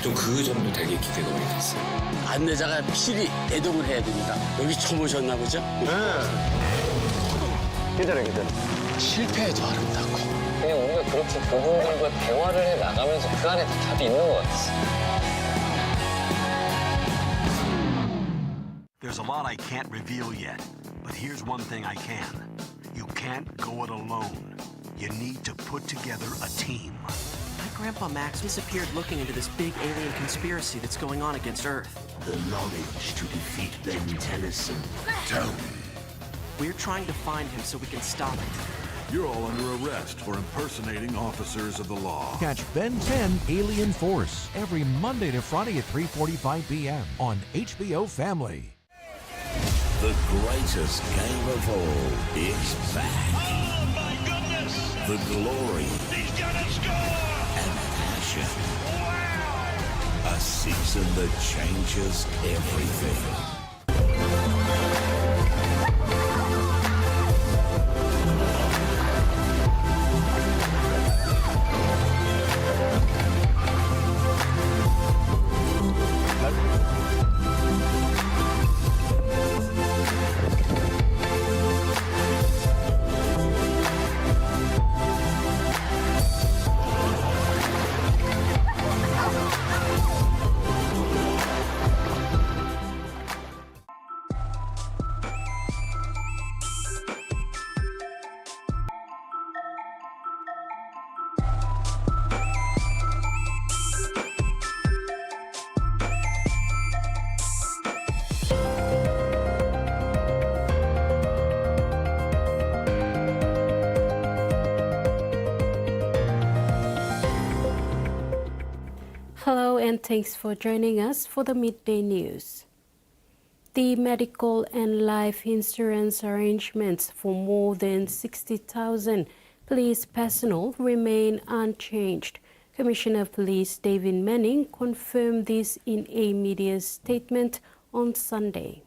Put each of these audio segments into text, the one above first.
좀 그 정도 되게 기대가 많이 됐어요. 안내자가 필히 대동을 해야 됩니다. 여기 처음 오셨나 보죠? 괜찮아요. 실패해도 아름답고. 그냥 우리가 그렇게 그분들과 대화를 해 나가면서 그 안에 다 답이 있는 것 같았어. There's a lot I can't reveal yet, but here's one thing I can. You can't go it alone. You need to put together a team. My grandpa Max disappeared looking into this big alien conspiracy that's going on against Earth. The knowledge to defeat Ben Tennyson. Don't. We're trying to find him so we can stop it. You're all under arrest for impersonating officers of the law. Catch Ben 10 Alien Force every Monday to Friday at 3:45 p.m. on HBO Family. The greatest game of all is back. Oh my goodness! The glory He's gonna score! and passion. Wow! A season that changes everything. Hello and thanks for joining us for the midday news. The medical and life insurance arrangements for more than 60,000 police personnel remain unchanged. Commissioner of Police David Manning confirmed this in a media statement on Sunday.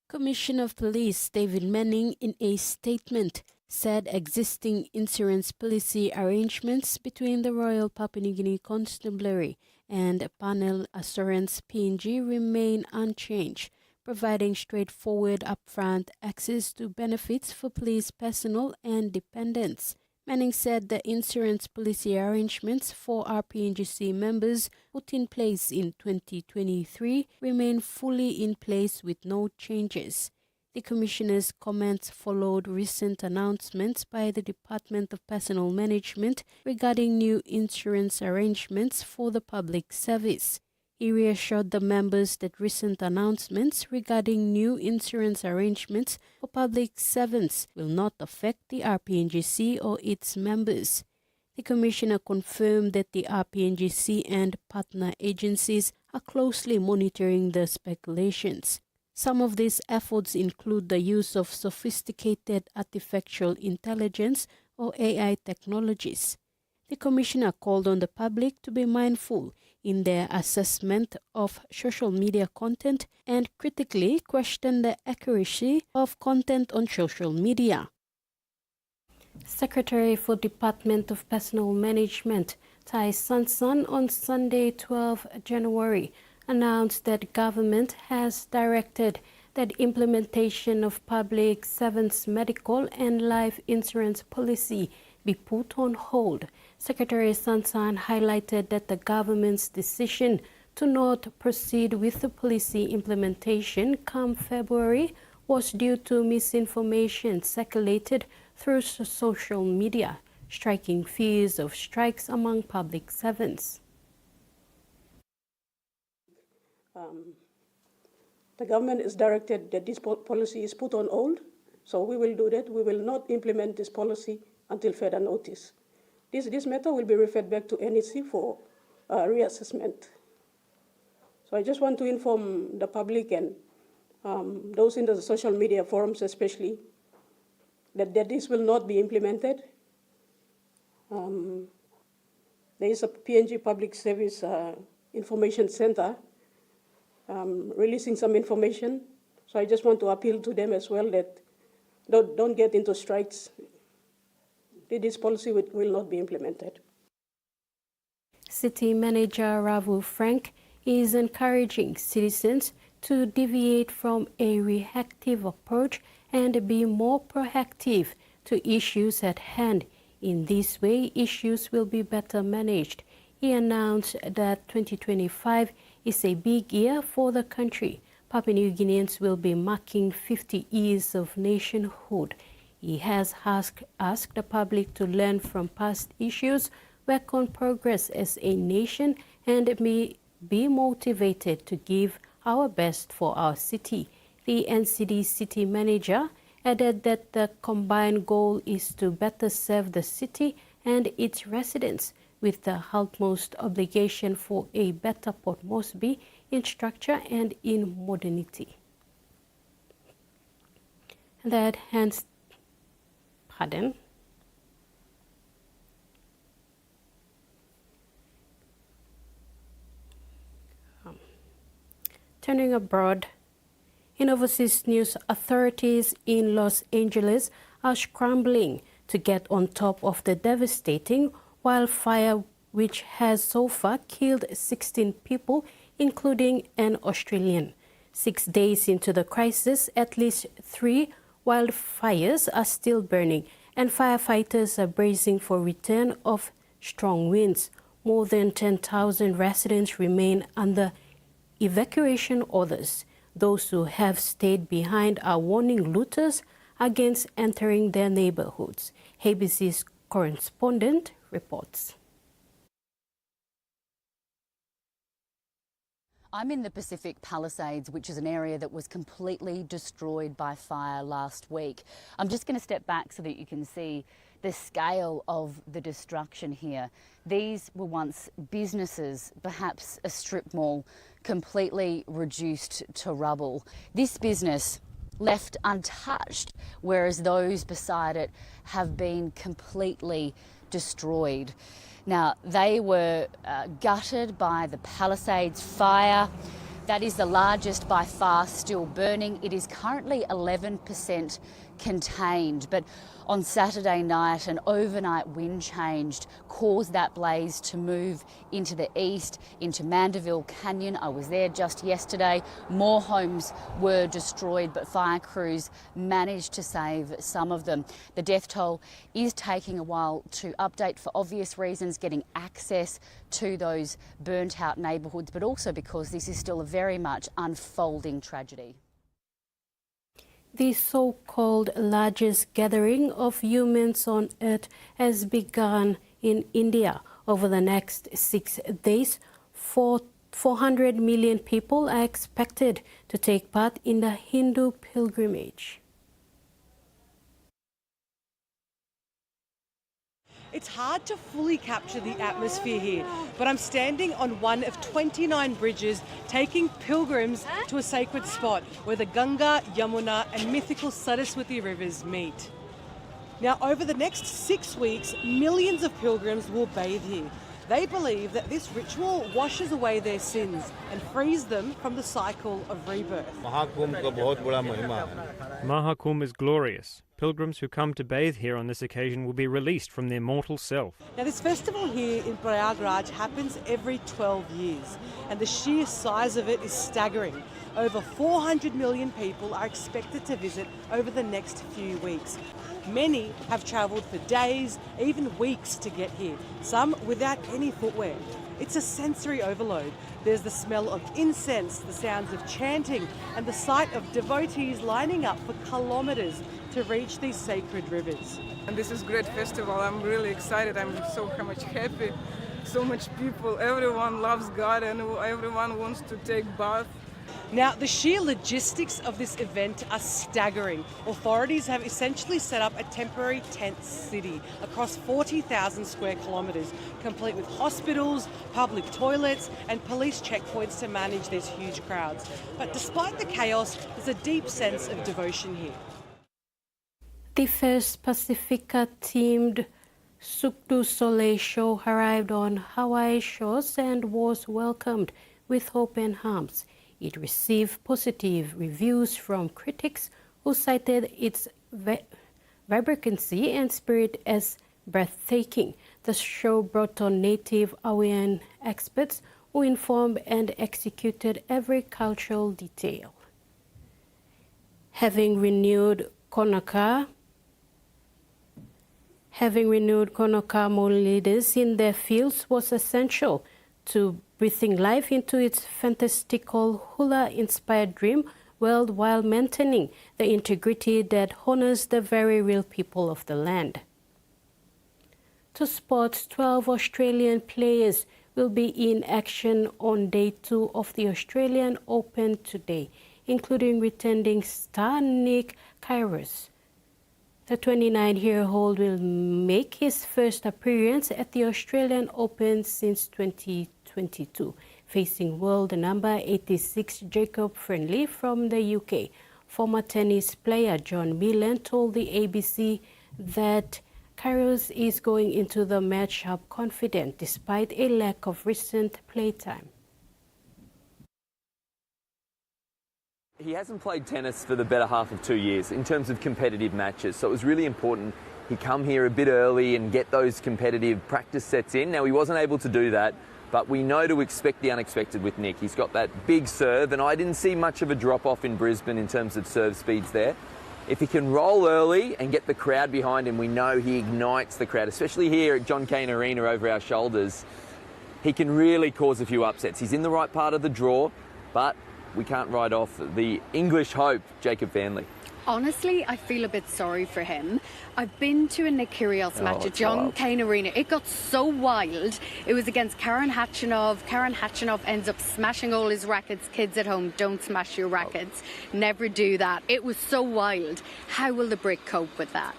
Commissioner of Police David Manning in a statement said existing insurance policy arrangements between the Royal Papua New Guinea Constabulary and Panel Assurance PNG remain unchanged, providing straightforward upfront access to benefits for police personnel and dependents. Manning said the insurance policy arrangements for RPNGC members put in place in 2023 remain fully in place with no changes. The Commissioner's comments followed recent announcements by the Department of Personnel Management regarding new insurance arrangements for the public service. He reassured the members that recent announcements regarding new insurance arrangements for public servants will not affect the RPNGC or its members. The Commissioner confirmed that the RPNGC and partner agencies are closely monitoring the speculations. Some of these efforts include the use of sophisticated artificial intelligence or AI technologies. The Commissioner called on the public to be mindful in their assessment of social media content and critically question the accuracy of content on social media. Secretary for Department of Personnel Management, Tai Sansan, on Sunday, 12 January, announced that government has directed that implementation of public servants' medical and life insurance policy be put on hold. Secretary Sansan highlighted that the government's decision to not proceed with the policy implementation come February was due to misinformation circulated through social media, striking fears of strikes among public servants. The government is directed that this policy is put on hold, so we will do that. We will not implement this policy until further notice. This matter will be referred back to NEC for reassessment. So I just want to inform the public and those in the social media forums especially that this will not be implemented. There is a PNG Public Service Information Center releasing some information. So I just want to appeal to them as well that don't get into strikes. This policy will not be implemented. City Manager Ravu Frank is encouraging citizens to deviate from a reactive approach and be more proactive to issues at hand. In this way, issues will be better managed. He announced that 2025 is a big year for the country. Papua New Guineans will be marking 50 years of nationhood. He has asked the public to learn from past issues, work on progress as a nation, and be motivated to give our best for our city. The NCD City Manager added that the combined goal is to better serve the city and its residents, with the utmost obligation for a better Port Moresby in structure and in modernity. That hence, pardon. Turning abroad, in overseas news, authorities in Los Angeles are scrambling to get on top of the devastating wildfire which has so far killed 16 people, including an Australian. 6 days into the crisis, at least 3 wildfires are still burning, and firefighters are bracing for return of strong winds. More than 10,000 residents remain under evacuation orders. Those who have stayed behind are warning looters against entering their neighborhoods. ABC's correspondent reports. I'm in the Pacific Palisades, which is an area that was completely destroyed by fire last week. I'm just going to step back so that you can see the scale of the destruction here. These were once businesses, perhaps a strip mall, completely reduced to rubble. This business left untouched, whereas those beside it have been completely destroyed. Now, they were gutted by the Palisades fire. That is the largest by far still burning. It is currently 11% contained, but on Saturday night, an overnight wind change caused that blaze to move into the east, into Mandeville Canyon. I was there just yesterday. More homes were destroyed, but fire crews managed to save some of them. The death toll is taking a while to update for obvious reasons, getting access to those burnt out neighbourhoods, but also because this is still a very much unfolding tragedy. The so-called largest gathering of humans on Earth has begun in India. Over the next 6 days, 400 million people are expected to take part in the Hindu pilgrimage. It's hard to fully capture the atmosphere here, but I'm standing on one of 29 bridges taking pilgrims to a sacred spot where the Ganga, Yamuna and mythical Saraswati rivers meet. Now, over the next 6 weeks, millions of pilgrims will bathe here. They believe that this ritual washes away their sins and frees them from the cycle of rebirth. Mahakumbh is glorious. Pilgrims who come to bathe here on this occasion will be released from their mortal self. Now, this festival here in Prayagraj happens every 12 years, and the sheer size of it is staggering. Over 400 million people are expected to visit over the next few weeks. Many have travelled for days, even weeks to get here, some without any footwear. It's a sensory overload. There's the smell of incense, the sounds of chanting, and the sight of devotees lining up for kilometres to reach these sacred rivers. And this is a great festival. I'm really excited. I'm so much happy. So much people. Everyone loves God and everyone wants to take bath. Now, the sheer logistics of this event are staggering. Authorities have essentially set up a temporary tent city across 40,000 square kilometres, complete with hospitals, public toilets and police checkpoints to manage these huge crowds. But despite the chaos, there's a deep sense of devotion here. The first Pacifica-themed Cirque du Soleil show arrived on Hawaii shores and was welcomed with open arms. It received positive reviews from critics who cited its vibrancy and spirit as breathtaking. The show brought on native Hawaiian experts who informed and executed every cultural detail. Having renewed Konoka Hmong leaders in their fields was essential to breathing life into its fantastical hula-inspired dream world while maintaining the integrity that honors the very real people of the land. To sports, 12 Australian players will be in action on day 2 of the Australian Open today, including returning star Nick Kyrgios. The 29-year-old will make his first appearance at the Australian Open since 2022, facing world number 86 Jacob Friendly from the UK. Former tennis player John Millen told the ABC that Kyrgios is going into the matchup confident despite a lack of recent playtime. He hasn't played tennis for the better half of 2 years in terms of competitive matches, so it was really important he come here a bit early and get those competitive practice sets in. Now, he wasn't able to do that, but we know to expect the unexpected with Nick. He's got that big serve, and I didn't see much of a drop-off in Brisbane in terms of serve speeds there. If he can roll early and get the crowd behind him, we know he ignites the crowd, especially here at John Cain Arena over our shoulders. He can really cause a few upsets. He's in the right part of the draw, but we can't write off the English hope, Jacob Vanley. Honestly, I feel a bit sorry for him. I've been to a Nick Kyrgios match at John Cain Arena. It got so wild. It was against Karen Khachanov. Karen Khachanov ends up smashing all his rackets. Kids at home, don't smash your rackets. Never do that. It was so wild. How will the Brit cope with that?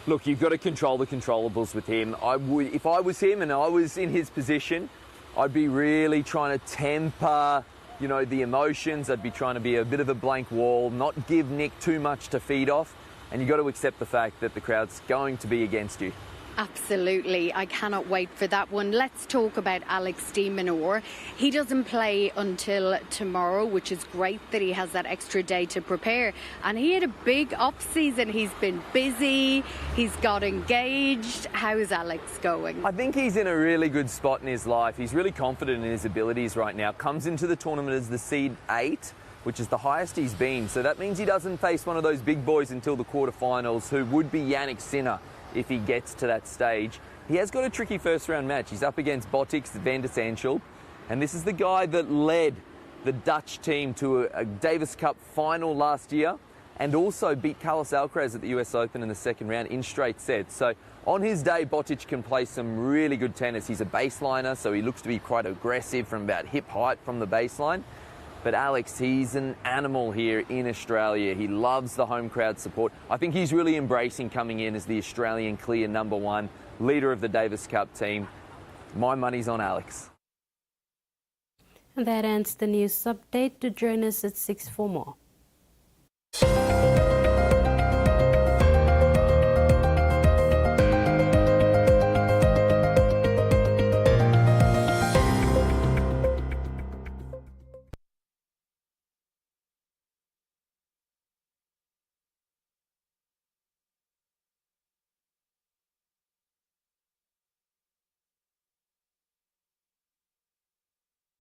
Look, you've got to control the controllables with him. If I was him and I was in his position, I'd be really trying to temper the emotions. I'd be trying to be a bit of a blank wall, not give Nick too much to feed off, and you've got to accept the fact that the crowd's going to be against you. Absolutely. I cannot wait for that one. Let's talk about Alex de Minaur. He doesn't play until tomorrow, which is great that he has that extra day to prepare. And he had a big off-season. He's been busy. He's got engaged. How is Alex going? I think he's in a really good spot in his life. He's really confident in his abilities right now. Comes into the tournament as the seed 8, which is the highest he's been. So that means he doesn't face one of those big boys until the quarterfinals, who would be Yannick Sinner if he gets to that stage. He has got a tricky first-round match. He's up against Botiks van der Sandschulp, and this is the guy that led the Dutch team to a Davis Cup final last year and also beat Carlos Alcaraz at the US Open in the second round in straight sets. So on his day, Botic can play some really good tennis. He's a baseliner, so he looks to be quite aggressive from about hip height from the baseline. But Alex, he's an animal here in Australia. He loves the home crowd support. I think he's really embracing coming in as the Australian clear #1, leader of the Davis Cup team. My money's on Alex. And that ends the news update. To join us at 6 for more.